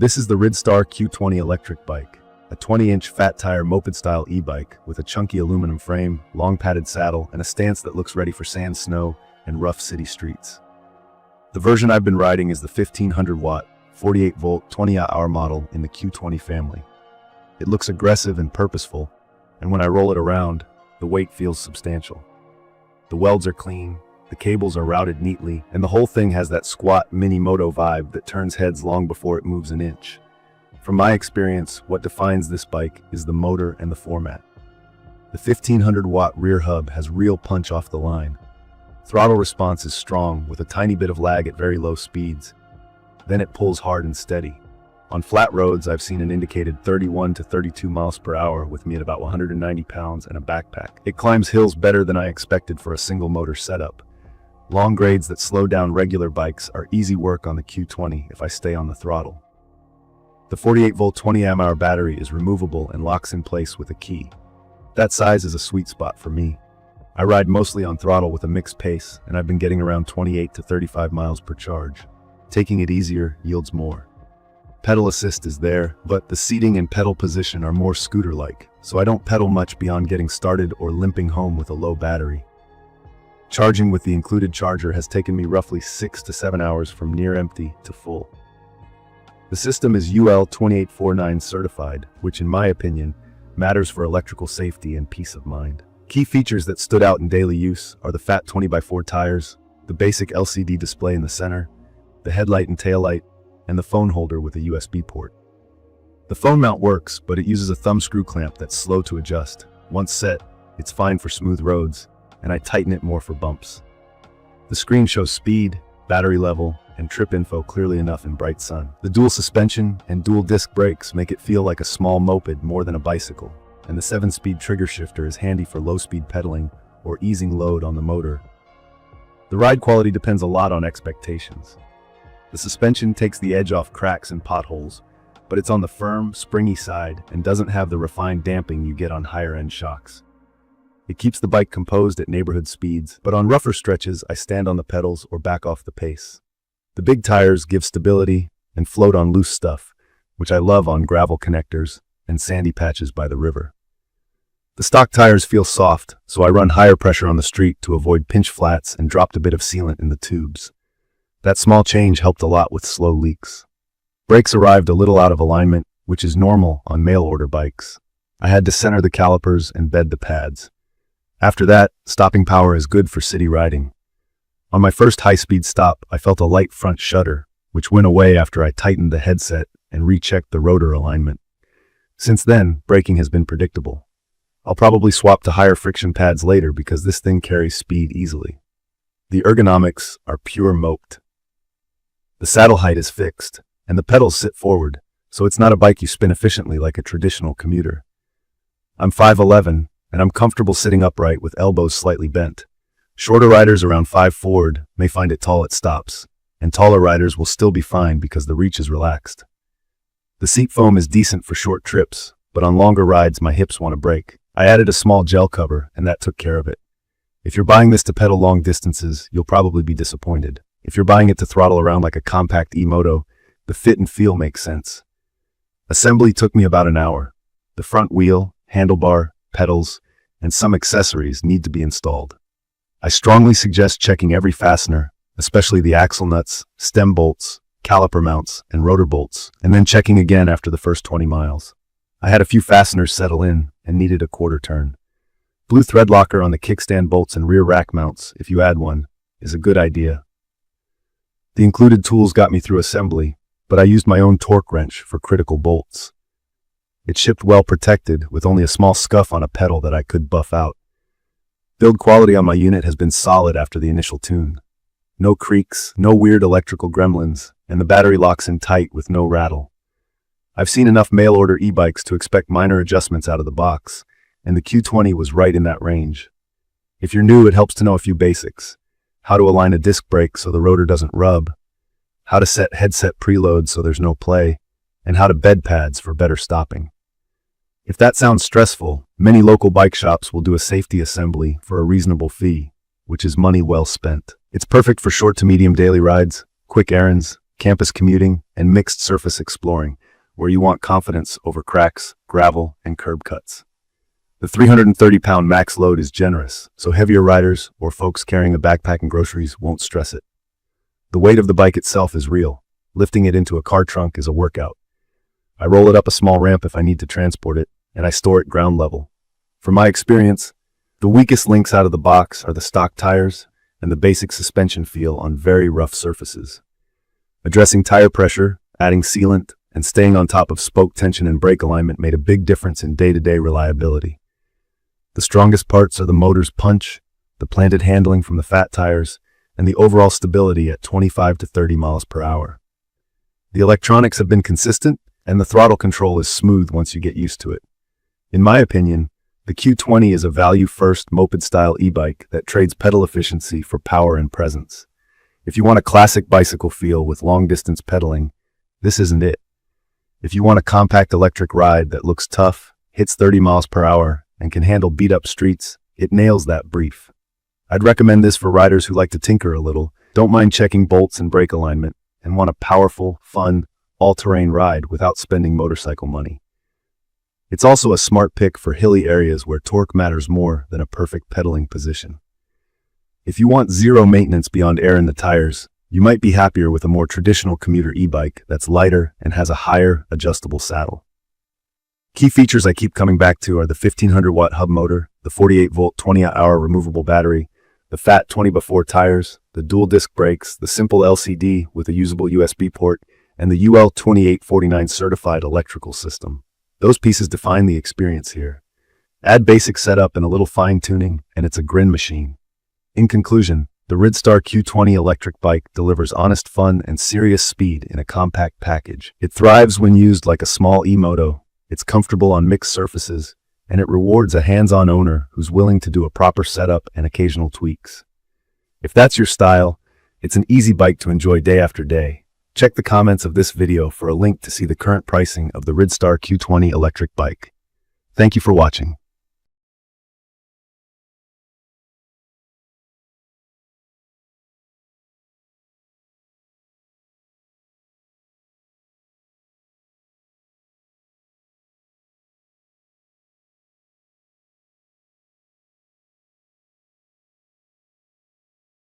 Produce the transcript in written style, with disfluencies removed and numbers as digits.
This is the Ridstar Q20 Electric Bike, a 20-inch fat tire moped-style e-bike with a chunky aluminum frame, long padded saddle, and a stance that looks ready for sand, snow, and rough city streets. The version I've been riding is the 1500-watt, 48-volt, 20-hour model in the Q20 family. It looks aggressive and purposeful, and when I roll it around, the weight feels substantial. The welds are clean, the cables are routed neatly, and the whole thing has that squat mini-moto vibe that turns heads long before it moves an inch. From my experience, what defines this bike is the motor and the format. The 1500-watt rear hub has real punch off the line. Throttle response is strong with a tiny bit of lag at very low speeds. Then it pulls hard and steady. On flat roads, I've seen an indicated 31 to 32 miles per hour with me at about 190 pounds and a backpack. It climbs hills better than I expected for a single motor setup. Long grades that slow down regular bikes are easy work on the Q20 if I stay on the throttle. The 48-volt 20-amp-hour battery is removable and locks in place with a key. That size is a sweet spot for me. I ride mostly on throttle with a mixed pace, and I've been getting around 28 to 35 miles per charge. Taking it easier yields more. Pedal assist is there, but the seating and pedal position are more scooter-like, so I don't pedal much beyond getting started or limping home with a low battery. Charging with the included charger has taken me roughly 6 to 7 hours from near empty to full. The system is UL 2849 certified, which in my opinion matters for electrical safety and peace of mind. Key features that stood out in daily use are the fat 20x4 tires, the basic LCD display in the center, the headlight and taillight, and the phone holder with a USB port. The phone mount works, but it uses a thumb screw clamp that's slow to adjust. Once set, it's fine for smooth roads, and I tighten it more for bumps. The screen shows speed, battery level, and trip info clearly enough in bright sun. The dual suspension and dual disc brakes make it feel like a small moped more than a bicycle, and the 7-speed trigger shifter is handy for low-speed pedaling or easing load on the motor. The ride quality depends a lot on expectations. The suspension takes the edge off cracks and potholes, but it's on the firm, springy side and doesn't have the refined damping you get on higher-end shocks. It keeps the bike composed at neighborhood speeds, but on rougher stretches, I stand on the pedals or back off the pace. The big tires give stability and float on loose stuff, which I love on gravel connectors and sandy patches by the river. The stock tires feel soft, so I run higher pressure on the street to avoid pinch flats and dropped a bit of sealant in the tubes. That small change helped a lot with slow leaks. Brakes arrived a little out of alignment, which is normal on mail-order bikes. I had to center the calipers and bed the pads. After that, stopping power is good for city riding. On my first high-speed stop, I felt a light front shudder, which went away after I tightened the headset and rechecked the rotor alignment. Since then, braking has been predictable. I'll probably swap to higher friction pads later because this thing carries speed easily. The ergonomics are pure moped. The saddle height is fixed, and the pedals sit forward, so it's not a bike you spin efficiently like a traditional commuter. I'm 5'11", and I'm comfortable sitting upright with elbows slightly bent. Shorter riders around 5'4" may find it tall at stops, and taller riders will still be fine because the reach is relaxed. The seat foam is decent for short trips, but on longer rides my hips want to break. I added a small gel cover, and that took care of it. If you're buying this to pedal long distances, you'll probably be disappointed. If you're buying it to throttle around like a compact e-moto, the fit and feel makes sense. Assembly took me about an hour. The front wheel, handlebar, pedals, and some accessories need to be installed. I strongly suggest checking every fastener, especially the axle nuts, stem bolts, caliper mounts, and rotor bolts, and then checking again after the first 20 miles. I had a few fasteners settle in and needed a quarter turn. Blue thread locker on the kickstand bolts and rear rack mounts, if you add one, is a good idea. The included tools got me through assembly, but I used my own torque wrench for critical bolts. It shipped well protected, with only a small scuff on a pedal that I could buff out. Build quality on my unit has been solid after the initial tune. No creaks, no weird electrical gremlins, and the battery locks in tight with no rattle. I've seen enough mail-order e-bikes to expect minor adjustments out of the box, and the Q20 was right in that range. If you're new, it helps to know a few basics. How to align a disc brake so the rotor doesn't rub, how to set headset preload so there's no play, and how to bed pads for better stopping. If that sounds stressful, many local bike shops will do a safety assembly for a reasonable fee, which is money well spent. It's perfect for short to medium daily rides, quick errands, campus commuting, and mixed surface exploring, where you want confidence over cracks, gravel, and curb cuts. The 330-pound max load is generous, so heavier riders or folks carrying a backpack and groceries won't stress it. The weight of the bike itself is real. Lifting it into a car trunk is a workout. I roll it up a small ramp if I need to transport it, and I store it ground level. From my experience, the weakest links out of the box are the stock tires and the basic suspension feel on very rough surfaces. Addressing tire pressure, adding sealant, and staying on top of spoke tension and brake alignment made a big difference in day-to-day reliability. The strongest parts are the motor's punch, the planted handling from the fat tires, and the overall stability at 25 to 30 miles per hour. The electronics have been consistent, and the throttle control is smooth once you get used to it. In my opinion, the Q20 is a value-first moped-style e-bike that trades pedal efficiency for power and presence. If you want a classic bicycle feel with long-distance pedaling, this isn't it. If you want a compact electric ride that looks tough, hits 30 miles per hour, and can handle beat-up streets, it nails that brief. I'd recommend this for riders who like to tinker a little, don't mind checking bolts and brake alignment, and want a powerful, fun, all-terrain ride without spending motorcycle money. It's also a smart pick for hilly areas where torque matters more than a perfect pedaling position. If you want zero maintenance beyond air in the tires, you might be happier with a more traditional commuter e-bike that's lighter and has a higher, adjustable saddle. Key features I keep coming back to are the 1500-watt hub motor, the 48-volt 20-hour removable battery, the fat 20x4 tires, the dual-disc brakes, the simple LCD with a usable USB port, and the UL 2849 certified electrical system. Those pieces define the experience here. Add basic setup and a little fine-tuning, and it's a grin machine. In conclusion, the Ridstar Q20 electric bike delivers honest fun and serious speed in a compact package. It thrives when used like a small e-moto. It's comfortable on mixed surfaces, and it rewards a hands-on owner who's willing to do a proper setup and occasional tweaks. If that's your style, it's an easy bike to enjoy day after day. Check the comments of this video for a link to see the current pricing of the Ridstar Q20 electric bike. Thank you for watching.